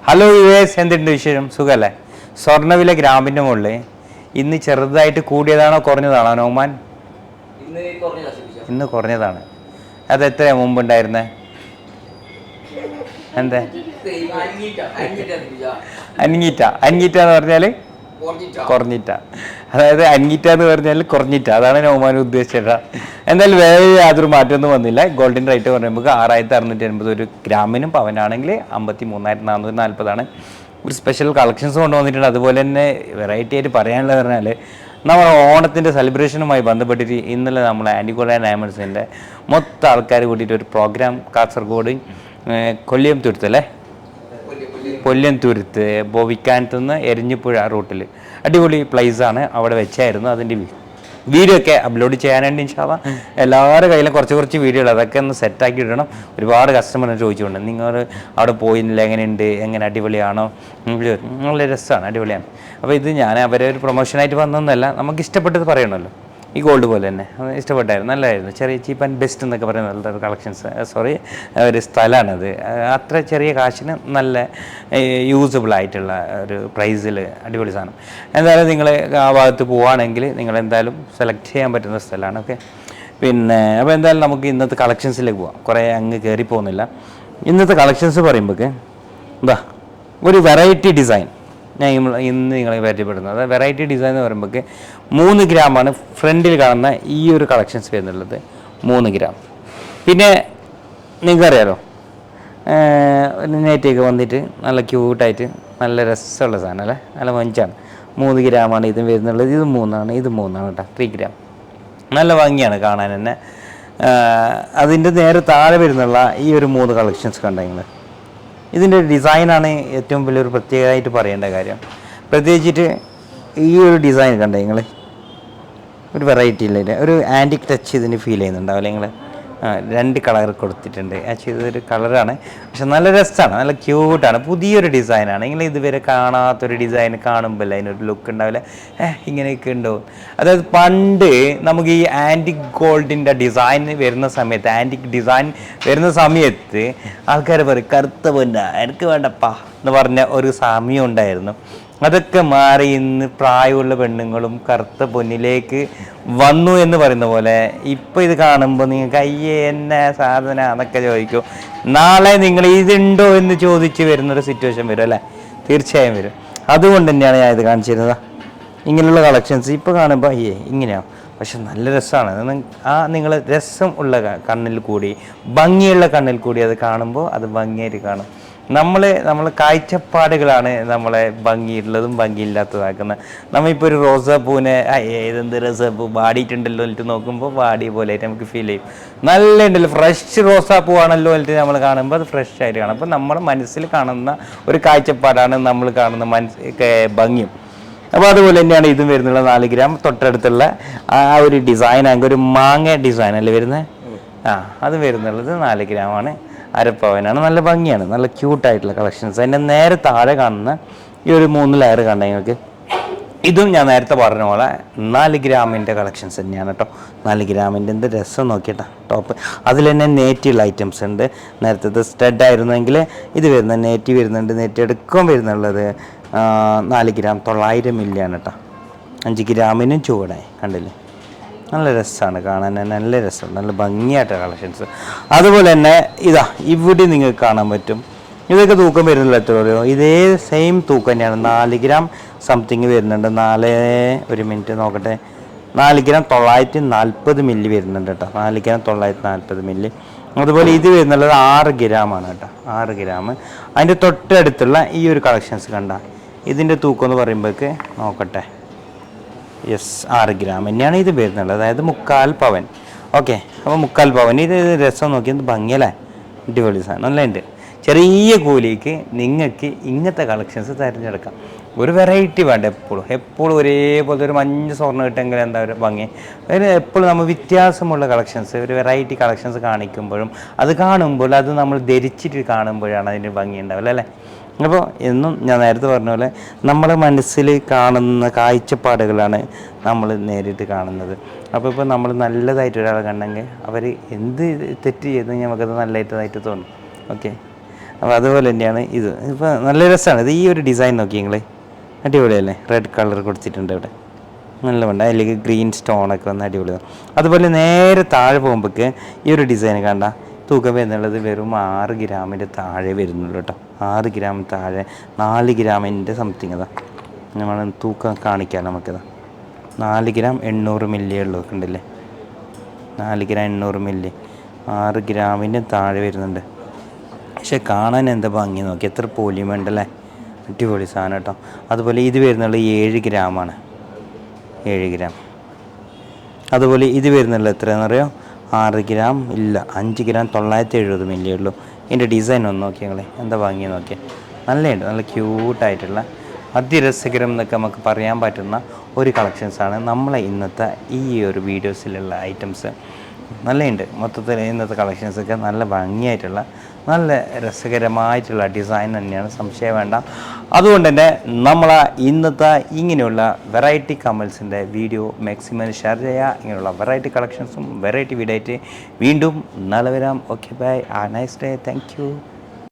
Hello യുവേസ്, എന്തുണ്ട് വിശേഷം? സുഖല്ലേ? സ്വർണ്ണവില ഗ്രാമിൻ്റെ മുകളിൽ ഇന്ന് ചെറുതായിട്ട് കൂടിയതാണോ കുറഞ്ഞതാണോ നോമാൻ? ഇന്ന് കുറഞ്ഞതാണ്. അത് എത്രയാണ് മുമ്പ് ഉണ്ടായിരുന്നത്? എന്താ അൻഗീറ്റ എന്ന് പറഞ്ഞാൽ കുറഞ്ഞിട്ട, അതായത് അൻഗീറ്റ എന്ന് പറഞ്ഞാൽ കുറഞ്ഞിട്ട, അതാണ് നോമാൻ ഉദ്ദേശിച്ചത്. എന്തായാലും വേറെ യാതൊരു മാറ്റമൊന്നും വന്നില്ല. ഗോൾഡിൻ റേറ്റ് പറയുമ്പോൾ 6680 ഒരു ഗ്രാമിനും, പവനാണെങ്കിൽ 53,440 ഒരു സ്പെഷ്യൽ കളക്ഷൻസ് കൊണ്ടുവന്നിട്ടുണ്ട്. അതുപോലെ തന്നെ വെറൈറ്റി ആയിട്ട് പറയാനുള്ളത് പറഞ്ഞാൽ നമ്മൾ ഓണത്തിൻ്റെ സെലിബ്രേഷനുമായി ബന്ധപ്പെട്ടിട്ട് ഇന്നലെ നമ്മൾ ആൻറ്റിഗോൾഡ് ആൻഡ് ഡയമണ്ട്സിൻ്റെ മൊത്തം ആൾക്കാർ കൂട്ടിയിട്ട് ഒരു പ്രോഗ്രാം കാസർഗോഡ് കൊല്ലിയം തുരുത്തല്ലേ, കൊല്ലിയം തുരുത്ത് ബോവിക്കാനത്ത് നിന്ന് എരിഞ്ഞിപ്പുഴ റൂട്ടിൽ അടിപൊളി പ്ലേസാണ്. അവിടെ വെച്ചായിരുന്നു. അതിൻ്റെ വീഡിയോ ഒക്കെ അപ്ലോഡ് ചെയ്യാനായിട്ട് ഇൻഷാല്ലാ എല്ലാവരുടെ കയ്യിലും കുറച്ച് വീഡിയോകൾ അതൊക്കെ ഒന്ന് സെറ്റാക്കി ഇടണം. ഒരുപാട് കസ്റ്റമറിനെ ചോദിച്ചുകൊണ്ട് നിങ്ങൾ അവിടെ പോയില്ല, എങ്ങനെയുണ്ട്, എങ്ങനെ അടിപൊളിയാണോ? നല്ല രസമാണ്, അടിപൊളിയാണ്. അപ്പോൾ ഇത് ഞാൻ അവരെ ഒരു പ്രൊമോഷനായിട്ട് വന്നൊന്നുമല്ല, നമുക്ക് ഇഷ്ടപ്പെട്ടത് പറയണമല്ലോ. ഈ ഗോൾഡ് പോലെ തന്നെ ഇഷ്ടപ്പെട്ടായിരുന്നു, നല്ലതായിരുന്നു. ചെറിയ ചീപ്പ് ആൻഡ് ബെസ്റ്റ് എന്നൊക്കെ പറയുന്ന നല്ലൊരു കളക്ഷൻസ്, ഒരു സ്ഥലമാണത്. അത്ര ചെറിയ കാശിന് നല്ല യൂസബിളായിട്ടുള്ള ഒരു പ്രൈസിൽ അടിപൊളി സാധനം. എന്തായാലും നിങ്ങൾ ആ ഭാഗത്ത് പോവുകയാണെങ്കിൽ നിങ്ങൾ എന്തായാലും സെലക്ട് ചെയ്യാൻ പറ്റുന്ന സ്ഥലമാണ്. ഓക്കെ, പിന്നെ അപ്പോൾ എന്തായാലും നമുക്ക് ഇന്നത്തെ കളക്ഷൻസിലേക്ക് പോവാം. കുറേ അങ്ങ് കയറി പോകുന്നില്ല. ഇന്നത്തെ കളക്ഷൻസ് പറയുമ്പോഴേക്ക് എന്താ ഒരു വെറൈറ്റി ഡിസൈൻ ഞാൻ ഇന്ന് നിങ്ങളെ പരിചയപ്പെടുന്നത്. വെറൈറ്റി ഡിസൈൻ എന്ന് പറയുമ്പോഴേക്ക് 3 ഗ്രാമാണ് ഫ്രണ്ടിൽ കാണുന്ന ഈ ഒരു കളക്ഷൻസ് വരുന്നുള്ളത്. 3 ഗ്രാം. പിന്നെ നിങ്ങൾക്കറിയാലോ നെറ്റൊക്കെ വന്നിട്ട് നല്ല ക്യൂട്ടായിട്ട് നല്ല രസമുള്ള സാധനം അല്ലേ, നല്ല മഞ്ചാണ്. 3 ഗ്രാമാണ് ഇതും വരുന്നുള്ളത്. ഇത് 3 ഇത് 3 കേട്ടോ, 3 ഗ്രാം. നല്ല ഭംഗിയാണ് കാണാൻ തന്നെ. അതിൻ്റെ നേരെ താഴെ വരുന്നുള്ള ഈ ഒരു 3 കളക്ഷൻസ് കണ്ടെങ്കിൽ ഇതിൻ്റെ ഡിസൈനാണ് ഏറ്റവും വലിയൊരു പ്രത്യേകമായിട്ട് പറയേണ്ട കാര്യം. പ്രത്യേകിച്ചിട്ട് ഈ ഒരു ഡിസൈൻ കണ്ടേ നിങ്ങൾ, ഒരു വെറൈറ്റി ഇല്ല, ഒരു ആൻറ്റിക് ടച്ച് ഇതിന് ഫീൽ ചെയ്യുന്നുണ്ടാവില്ല നിങ്ങൾ. 2 കളർ കൊടുത്തിട്ടുണ്ട്. ആക്ച്വലി ഇതൊരു കളറാണ്, പക്ഷെ നല്ല രസമാണ്, നല്ല ക്യൂട്ടാണ്. പുതിയൊരു ഡിസൈനാണ്. നിങ്ങൾ ഇതുവരെ കാണാത്തൊരു ഡിസൈൻ കാണുമ്പോൾ അതിനൊരു ലുക്ക് ഉണ്ടാവില്ല, ഇങ്ങനെയൊക്കെ ഉണ്ടോ. അതായത് പണ്ട് നമുക്ക് ഈ ആൻറ്റിക് ഗോൾഡിൻ്റെ ഡിസൈൻ വരുന്ന സമയത്ത്, ആൻറ്റിക് ഡിസൈൻ വരുന്ന സമയത്ത് ആൾക്കാർ പറയും കറുത്ത പൊന്ന എനിക്ക് വേണ്ടപ്പാ എന്ന് പറഞ്ഞ ഒരു സമയം ഉണ്ടായിരുന്നു. അതൊക്കെ മാറി ഇന്ന് പ്രായമുള്ള പെണ്ണുങ്ങളും കറുത്ത പൊന്നിലേക്ക് വന്നു എന്ന് പറയുന്ന പോലെ ഇപ്പോൾ ഇത് കാണുമ്പോൾ നിങ്ങൾക്ക് അയ്യേ എന്നെ സാധന എന്നൊക്കെ ചോദിക്കും. നാളെ നിങ്ങൾ ഇതുണ്ടോ എന്ന് ചോദിച്ച് വരുന്നൊരു സിറ്റുവേഷൻ വരും അല്ലേ, തീർച്ചയായും വരും. അതുകൊണ്ട് തന്നെയാണ് ഞാൻ ഇത് കാണിച്ചിരുന്നത്. ഇങ്ങനെയുള്ള കളക്ഷൻസ് ഇപ്പോൾ കാണുമ്പോൾ അയ്യേ ഇങ്ങനെയാണ്, പക്ഷെ നല്ല രസമാണ്. നിങ്ങൾ രസം ഉള്ള കണ്ണിൽ കൂടി, ഭംഗിയുള്ള കണ്ണിൽ കൂടി അത് കാണുമ്പോൾ അത് ഭംഗിയായിട്ട് കാണും. നമ്മൾ കാഴ്ചപ്പാടുകളാണ് നമ്മളെ ഭംഗിയുള്ളതും ഭംഗിയില്ലാത്തതാക്കുന്നത്. നമ്മളിപ്പോൾ ഒരു റോസാപ്പൂവിനെ ഏതെന്ത് റോസാപ്പൂ വാടിയിട്ടുണ്ടല്ലോ എന്നിട്ട് നോക്കുമ്പോൾ വാടിയ പോലെ ആയിട്ട് നമുക്ക് ഫീൽ ചെയ്യും. നല്ല ഉണ്ടല്ലോ, ഫ്രഷ് റോസാപ്പൂ ആണല്ലോ എന്നിട്ട് നമ്മൾ കാണുമ്പോൾ അത് ഫ്രഷ് ആയിട്ട് കാണും. അപ്പോൾ നമ്മുടെ മനസ്സിൽ കാണുന്ന ഒരു കാഴ്ചപ്പാടാണ് നമ്മൾ കാണുന്ന ഭംഗിയും. അപ്പോൾ അതുപോലെ തന്നെയാണ് ഇതും വരുന്നുള്ള 4 ഗ്രാം. തൊട്ടടുത്തുള്ള ആ ഒരു ഡിസൈൻ ആണെങ്കിൽ ഒരു മാങ്ങ ഡിസൈൻ അല്ലേ വരുന്നത്. അത് വരുന്നുള്ളത് 4 ഗ്രാമാണ്, അരപ്പവനാണ്. നല്ല ഭംഗിയാണ്, നല്ല ക്യൂട്ടായിട്ടുള്ള കളക്ഷൻസ്. അതിൻ്റെ നേരെ താഴെ കാണുന്ന ഈ ഒരു 3 ലെയർ കണ്ട നിങ്ങൾക്ക്, ഇതും ഞാൻ നേരത്തെ പറഞ്ഞ പോലെ 4 ഗ്രാമിൻ്റെ കളക്ഷൻസ് തന്നെയാണ് കേട്ടോ. 4 ഗ്രാമിൻ്റെ എന്ത് രസം നോക്കിയിട്ടാ ടോപ്പ്. അതിൽ തന്നെ നേറ്റിയുള്ള ഐറ്റംസ് ഉണ്ട്. നേരത്തെ സ്റ്റഡ് ആയിരുന്നെങ്കിൽ ഇത് വരുന്ന നേറ്റി വരുന്നുണ്ട്. നേറ്റി എടുക്കാൻ വരുന്നുള്ളത് 4 ഗ്രാം 900 മില്ലിയാണ് കേട്ടോ. 5 ഗ്രാമിനും ചുവടായി കണ്ടില്ലേ, നല്ല രസമാണ് കാണാൻ, നല്ല രസം, നല്ല ഭംഗിയായിട്ട് കളക്ഷൻസ്. അതുപോലെ തന്നെ ഇതാ ഇവിടെ നിങ്ങൾക്ക് കാണാൻ പറ്റും. ഇതൊക്കെ തൂക്കം വരുന്നില്ല എത്ര രൂപയോ, ഇതേ സെയിം തൂക്കം തന്നെയാണ്. 4 ഗ്രാം സംതിങ് വരുന്നുണ്ട്. 1 മിനിറ്റ് നോക്കട്ടെ, 4 ഗ്രാം 940 മില്ലി വരുന്നുണ്ട് കേട്ടോ. 4 ഗ്രാം 940 മില്ലി. അതുപോലെ ഇത് വരുന്നുള്ളത് 6 ഗ്രാമാണ് കേട്ടോ, 6 ഗ്രാം. അതിൻ്റെ തൊട്ടടുത്തുള്ള ഈ ഒരു കളക്ഷൻസ് കണ്ട, ഇതിൻ്റെ തൂക്കം എന്ന് പറയുമ്പോഴേക്ക് നോക്കട്ടെ, യെസ് 6 ഗ്രാം തന്നെയാണ് ഇത് വരുന്നുള്ളത്. അതായത് 3/4 പവൻ. ഓക്കെ, അപ്പോൾ 3/4 പവൻ. ഇത് രസം നോക്കിയത് ഭംഗിയല്ലേ, അടിപൊളി സാധനം നല്ല ഉണ്ട്. ചെറിയ കൂലിക്ക് നിങ്ങൾക്ക് ഇങ്ങനത്തെ കളക്ഷൻസ് തിരഞ്ഞെടുക്കാം. ഒരു വെറൈറ്റി വേണ്ട, എപ്പോഴും ഒരേപോലത്തെ ഒരു മഞ്ഞ സ്വർണ്ണം കിട്ടുമെങ്കിൽ എന്താ ഒരു ഭംഗി. എപ്പോഴും നമ്മൾ വ്യത്യാസമുള്ള കളക്ഷൻസ്, ഒരു വെറൈറ്റി കളക്ഷൻസ് കാണിക്കുമ്പോഴും അത് കാണുമ്പോൾ അത് നമ്മൾ ധരിച്ചിട്ട് കാണുമ്പോഴാണ് അതിൻ്റെ ഭംഗി ഉണ്ടാവില്ല അല്ലേ. അപ്പോൾ എന്നും ഞാൻ നേരത്തെ പറഞ്ഞ പോലെ നമ്മുടെ മനസ്സിൽ കാണുന്ന കാഴ്ചപ്പാടുകളാണ് നമ്മൾ നേരിട്ട് കാണുന്നത്. അപ്പോൾ ഇപ്പോൾ നമ്മൾ നല്ലതായിട്ട് ഒരാളെ കണ്ടെങ്കിൽ അവർ എന്ത് തെറ്റ് ചെയ്ത് നമുക്കത് നല്ലതായിട്ട് തോന്നും. ഓക്കെ, അപ്പോൾ അതുപോലെ തന്നെയാണ് ഇത്. ഇപ്പോൾ നല്ല രസമാണ് ഇത്. ഈ ഒരു ഡിസൈൻ നോക്കി നിങ്ങൾ, അടിപൊളിയല്ലേ? റെഡ് കളർ കൊടുത്തിട്ടുണ്ട് ഇവിടെ, നല്ല വേണ്ട. അതിലേക്ക് ഗ്രീൻ സ്റ്റോണൊക്കെ വന്ന് അടിപൊളിയാണ്. അതുപോലെ നേരെ താഴെ പോകുമ്പോഴേക്ക് ഈ ഒരു ഡിസൈൻ കണ്ട തൂക്കം വരുന്നുള്ളത് വെറും 6 ഗ്രാമിൻ്റെ താഴെ വരുന്നുള്ളൂ കേട്ടോ. 6 ഗ്രാം താഴെ, 4 ഗ്രാമിൻ്റെ സംതിങ് അതാ നമ്മൾ തൂക്കം കാണിക്കാം നമുക്കിതാ. 4 ഗ്രാം 800 മില്ലിയേ ഉള്ളൂ, കണ്ടില്ലേ? 4 ഗ്രാം 800 മില്ലി, 6 ഗ്രാമിന് താഴെ വരുന്നുണ്ട്. പക്ഷെ കാണാൻ എന്താ ഭംഗി നോക്കി, എത്ര പോളിയുമുണ്ടല്ലേ, അടിപൊളി സാധനം കേട്ടോ. അതുപോലെ ഇത് വരുന്നുള്ളത് 7 ഗ്രാമാണ്, 7 ഗ്രാം. അതുപോലെ ഇത് വരുന്നുള്ളത് എത്രയാണെന്ന് അറിയോ? 6 ഗ്രാം ഇല്ല, 5 ഗ്രാം 970 മില്ലിയേ ഉള്ളൂ. ഇതിൻ്റെ ഡിസൈൻ ഒന്ന് നോക്കി ഞങ്ങൾ, എന്താ ഭംഗി നോക്കിയാൽ. നല്ലതുണ്ട്, നല്ല ക്യൂട്ടായിട്ടുള്ള അതിരസകരം എന്നൊക്കെ നമുക്ക് പറയാൻ പറ്റുന്ന ഒരു കളക്ഷൻസാണ് നമ്മളെ ഇന്നത്തെ ഈ ഒരു വീഡിയോസിലുള്ള ഐറ്റംസ്. നല്ലതുണ്ട് മൊത്തത്തിൽ ഇന്നത്തെ കളക്ഷൻസൊക്കെ നല്ല ഭംഗിയായിട്ടുള്ള നല്ല രസകരമായിട്ടുള്ള ഡിസൈൻ തന്നെയാണ്, സംശയം വേണ്ട. അതുകൊണ്ട് തന്നെ നമ്മൾ ഇന്നത്തെ ഇങ്ങനെയുള്ള വെറൈറ്റി കമൽസിൻ്റെ വീഡിയോ മാക്സിമം ഷെയർ ചെയ്യുക. ഇങ്ങനെയുള്ള വെറൈറ്റി കളക്ഷൻസും വെറൈറ്റി വീഡിയോ ആയിട്ട് വീണ്ടും നാളെ വരാം. Okay bye, nice day, thank you.